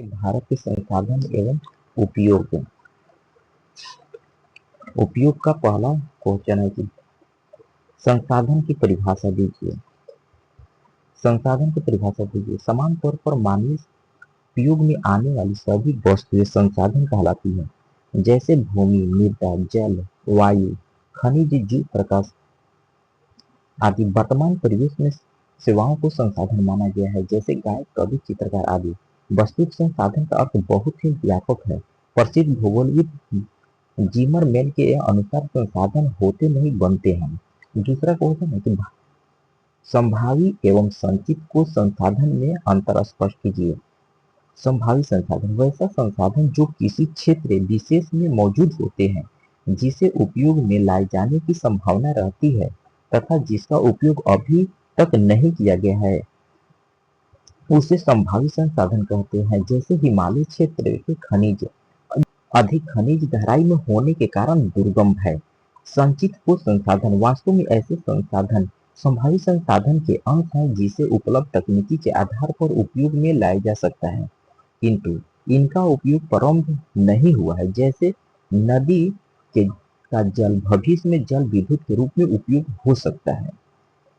भारत के संसाधन एवं उपयोग उपयोग का पहला क्वेश्चन है कि संसाधन की परिभाषा दीजिए। संसाधन की परिभाषा दीजिए। समान तौर पर मानवीय उपयोग में आने वाली सभी वस्तुएं संसाधन कहलाती हैं, जैसे भूमि, मृदा, जल, वायु, खनिज, जीव, प्रकाश आदि। वर्तमान परिवेश में सेवाओं को संसाधन माना गया है, जैसे गायक, कवि, चित्रकार आदि। वस्तुतः संसाधन का अर्थ बहुत ही व्यापक है। प्रसिद्ध भूगोलविद जिमरमैन के अनुसार संसाधन होते नहीं बनते हैं। दूसरा क्वेश्चन है कि संभावी एवं संचित को संसाधन में अंतर स्पष्ट कीजिए। संभावी संसाधन वैसा संसाधन जो किसी क्षेत्र विशेष में मौजूद होते हैं, जिसे उपयोग में लाए जाने की संभावना रहती है तथा जिसका उपयोग अभी तक नहीं किया गया है, उसे संभावी संसाधन कहते हैं। जैसे हिमालय क्षेत्र के खनिज अधिक खनिज गहराई में होने के कारण दुर्गम है। संचित को संसाधन वास्तव में ऐसे संसाधन संभावित संसाधन के अंश हैं जिसे उपलब्ध तकनीकी के आधार पर उपयोग में लाया जा सकता है, किंतु इनका उपयोग प्रारंभ नहीं हुआ है। जैसे नदी के का जल भविष्य में जल विद्युत के रूप में उपयोग हो सकता है।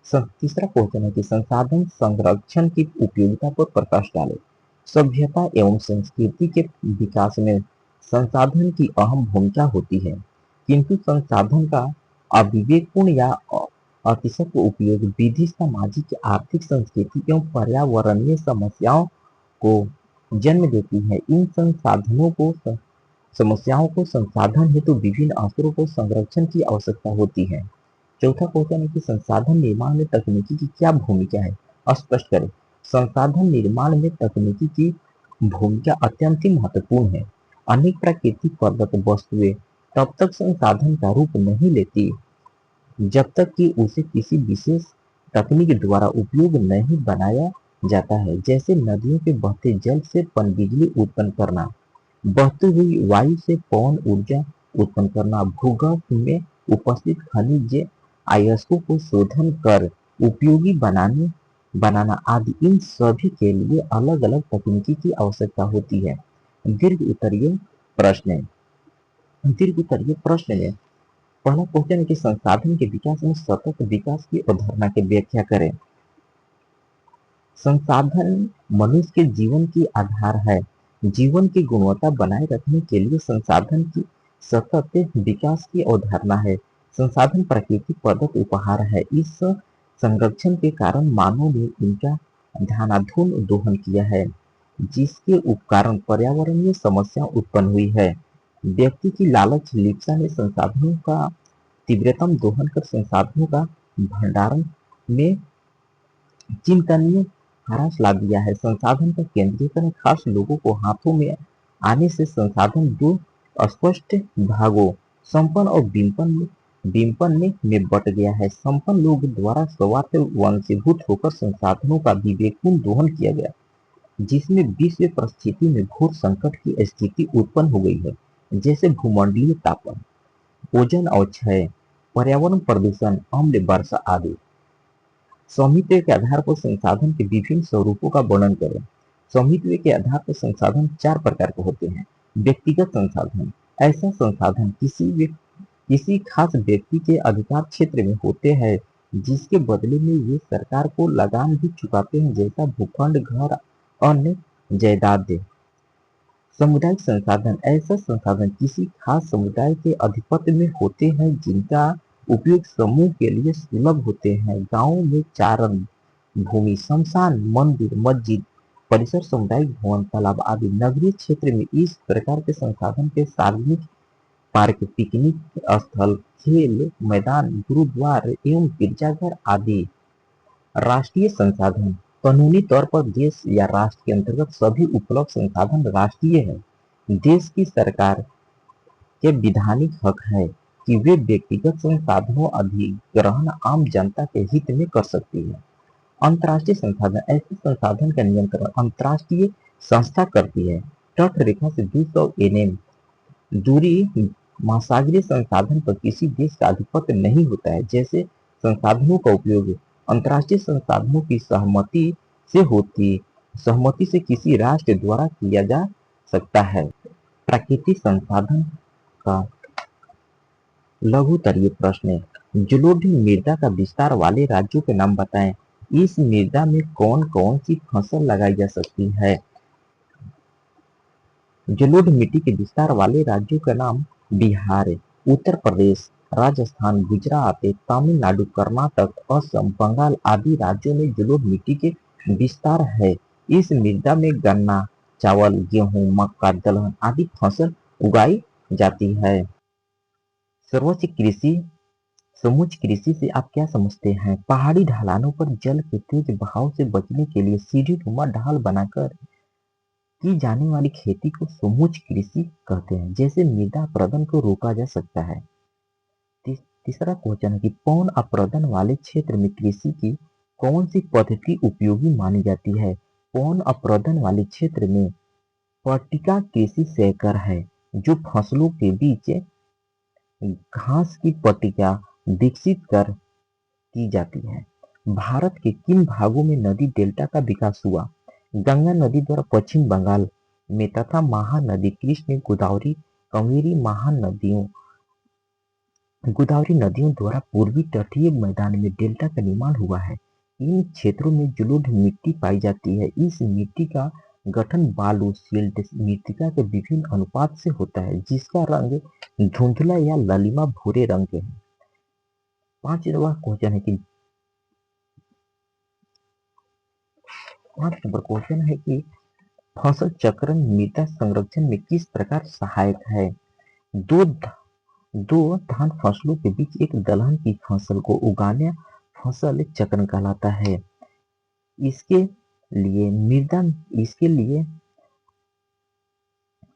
तीसरा क्वेश्चन है कि संसाधन संरक्षण की उपयोगिता पर प्रकाश डालें। सभ्यता एवं संस्कृति के विकास में संसाधन की अहम भूमिका होती है, किंतु संसाधन का अविवेकपूर्ण या अतिशय उपयोग विधि, सामाजिक, आर्थिक, सांस्कृतिक एवं पर्यावरणीय समस्याओं को जन्म देती है। इन समस्याओं को संसाधन हेतु विभिन्न स्तरों को संरक्षण की आवश्यकता होती है। चौथा क्वेश्चन है कि संसाधन निर्माण में तकनीकी की क्या भूमिका है, स्पष्ट करें। संसाधन निर्माण में तकनीकी की भूमिका अत्यंत महत्वपूर्ण है। अनेक प्राकृतिक प्रदत्त वस्तुएं तब तक संसाधन का रूप नहीं लेती जब तक कि उसे किसी विशेष तकनीक द्वारा उपयोग नहीं बनाया जाता है। जैसे नदियों के बहते जल से पनबिजली उत्पन्न करना, बहती हुई वायु से पवन ऊर्जा उत्पन्न करना, भूगर्भ में उपस्थित खनिज अयस्कों को शोधन कर उपयोगी बनाना आदि। इन सभी के लिए अलग अलग तकनीकी की आवश्यकता होती है। दीर्घ उत्तरीय प्रश्न में पहला क्वेश्चन है कि संसाधन के विकास में सतत विकास की अवधारणा की व्याख्या करें। संसाधन मनुष्य के जीवन की आधार है। जीवन की गुणवत्ता बनाए रखने के लिए संसाधन की सतत विकास की अवधारणा है। संसाधन प्राकृतिक प्रदत्त उपहार है। इस संरक्षण के कारण मानव ने इनका ध्यानाधून दोहन किया है, जिसके कारण पर्यावरणीय समस्या उत्पन्न हुई है। व्यक्ति की लालच लिप्सा ने संसाधनों का तीव्रतम दोहन कर संसाधनों का भंडारण में चिंतनीय ह्रास ला दिया है। संसाधन का केंद्रीकरण खास लोगों को हाथों में आने से संसाधन दो स्पष्ट भागों संपन्न और विपन्न में बट गया है। संपन्न लोग द्वारा स्वार्थ वंशीभूत होकर संसाधनों का विवेकपूर्ण दोहन किया गया, जिसमें विश्व परिस्थिति में घोर संकट की स्थिति उत्पन्न हो गई है, जैसे भूमंडलीय तापन, ओजोन और क्षय, पर्यावरण प्रदूषण, अम्ल वर्षा आदि। स्वामित्व के आधार पर संसाधन के विभिन्न स्वरूपों का वर्णन करें। स्वामित्व के आधार पर संसाधन चार प्रकार के होते हैं। व्यक्तिगत संसाधन ऐसा संसाधन किसी खास व्यक्ति के अधिकार क्षेत्र में होते हैं, जिसके बदले में वे सरकार को लगान भी चुकाते हैं, जैसा भूखंड, घर, अन्य जायदाद। सामुदायिक संसाधन ऐसा संसाधन किसी खास समुदाय के अधिपत्य में होते हैं, जिनका उपयोग समूह के लिए सुलभ होते हैं। गांवों में चारण भूमि, शमशान, मंदिर, मस्जिद, परिसर, सामुदायिक भवन, तालाब आदि। नगरीय क्षेत्र में इस प्रकार के संसाधन के सार्वजनिक पार्क, पिकनिक स्थल, खेल मैदान, गुरुद्वार एवं गिरजाघर आदि। राष्ट्रीय संसाधन कानूनी तौर पर देश या राष्ट्र के अंतर्गत सभी उपलब्ध संसाधन राष्ट्रीय है। देश की सरकार के विधानिक हक है कि वे व्यक्तिगत संसाधनों अधिग्रहण आम जनता के हित में कर सकती है। अंतर्राष्ट्रीय संसाधन ऐसे संसाधन का नियंत्रण अंतर्राष्ट्रीय संस्था करती है। तट रेखा से 200 nm दूरी महासागरीय संसाधन पर किसी देश का आधिपत्य नहीं होता है। जैसे संसाधनों का उपयोग अंतर्राष्ट्रीय संसाधनों की सहमति से होती सहमति से किसी राष्ट्र द्वारा किया जा सकता है। प्राकृतिक संसाधन का लघुत्तरीय प्रश्न है। जलोढ़ मृदा का विस्तार वाले राज्यों के नाम बताएं। इस मृदा में कौन कौन सी फसल लगाई जा सकती है? जलोढ़ मिट्टी के विस्तार वाले राज्यों का नाम बिहार, उत्तर प्रदेश, राजस्थान, गुजरात, तमिलनाडु, कर्नाटक, असम, बंगाल आदि राज्यों में जलोढ़ मिट्टी के विस्तार है। इस मृदा में गन्ना, चावल, गेहूं, मक्का, दलहन आदि फसल उगाई जाती है। सर्वोच्च कृषि समोच्च कृषि से आप क्या समझते हैं? पहाड़ी ढलानों पर जल के तेज बहाव से बचने के लिए सीढ़ीनुमा ढाल बनाकर की जाने वाली खेती को समोच्च कृषि कहते हैं। जैसे मृदा अपरदन को रोका जा सकता है। तीसरा क्वेश्चन है कि पौन अपरदन वाले क्षेत्र में कृषि की कौन सी पद्धति उपयोगी मानी जाती है? पौन अपरदन वाले क्षेत्र में पट्टिका कृषि सहकर है, जो फसलों के बीच घास की पट्टिका विकसित कर की जाती है। भारत के किन भागों में नदी डेल्टा का विकास हुआ? गंगा नदी द्वारा पश्चिम बंगाल में तथा महानदी कृष्ण, गोदावरी, कावेरी गोदावरी नदियों द्वारा पूर्वी तटीय मैदान में डेल्टा का निर्माण हुआ है। इन क्षेत्रों में जलोढ़ मिट्टी पाई जाती है। इस मिट्टी का गठन बालू, सिल्ट, मृत्तिका के विभिन्न अनुपात से होता है, जिसका रंग धुंधला या ललिमा भूरे रंग के है। पांचवा क्वेश्चन है कि पांच नंबर क्वेश्चन है कि फसल चक्रण मृदा संरक्षण में किस प्रकार सहायक है? दो दो धान फसलों के बीच एक दलहन की फसल को उगाना फसल चक्रण कहलाता है। इसके लिए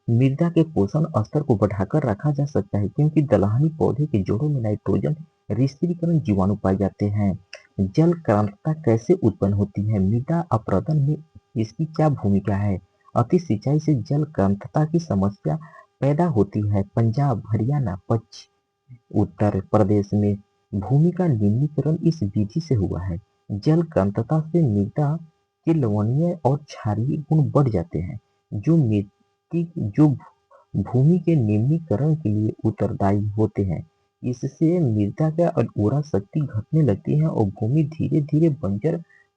मृदा के पोषण स्तर को बढ़ाकर रखा जा सकता है, क्योंकि दलहनी पौधे के जड़ों में नाइट्रोजन रिस्तीकरण जीवाणु पाए जाते हैं। जल क्रांतता कैसे उत्पन्न होती है? मृदा अपरदन में इसकी क्या भूमिका है? अति सिंचाई से जल क्रांतता की समस्या पैदा होती है। पंजाब, हरियाणा, उत्तर प्रदेश में भूमि का निम्नीकरण इस विधि से हुआ है। जल क्रांतता से मृदा के लवणीय और क्षारीय गुण बढ़ जाते हैं, जो भूमि के निम्नीकरण के लिए उत्तरदायी होते हैं। इससे मृदा का उर्वरा शक्ति घटने लगती है और भूमि धीरे धीरे बंजर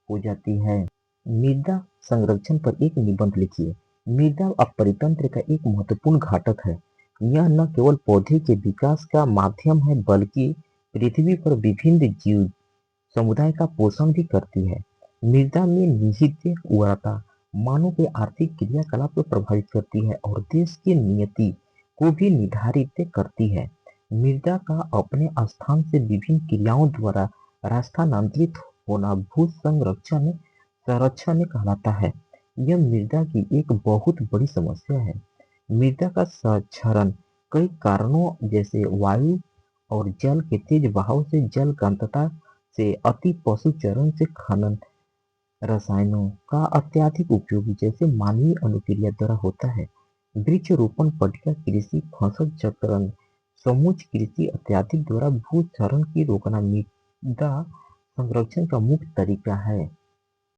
हो जाती है। मृदा संरक्षण पर एक निबंध लिखिए। मृदा अपरितंत्र का एक महत्वपूर्ण घटक है। यह न केवल पौधे के विकास का माध्यम है, बल्कि पृथ्वी पर विभिन्न जीव समुदाय का पोषण भी करती है। मृदा में निहित उर्वरता मानव के आर्थिक क्रियाकलाप को प्रभावित करती है और देश की नियति को भी निर्धारित करती है। मृदा का अपने स्थान से विभिन्न क्रियाओं द्वारा स्थानांतरित होना भू संरक्षण कहलाता है। यह मृदा की एक बहुत बड़ी समस्या है। मृदा का क्षरण कई कारणों जैसे वायु और जल के तेज बहाव से, जल कांतता से, अति पशु चरण से, खनन, रसायनों का अत्यधिक उपयोग जैसे मानवीय अनुक्रिया द्वारा होता है। वृक्षारोपण, पट्टिका कृषि, फसल चक्रण, समूच कृषि अत्यधिक द्वारा भू क्षरण की रोकना मृदा संरक्षण का मुख्य तरीका है।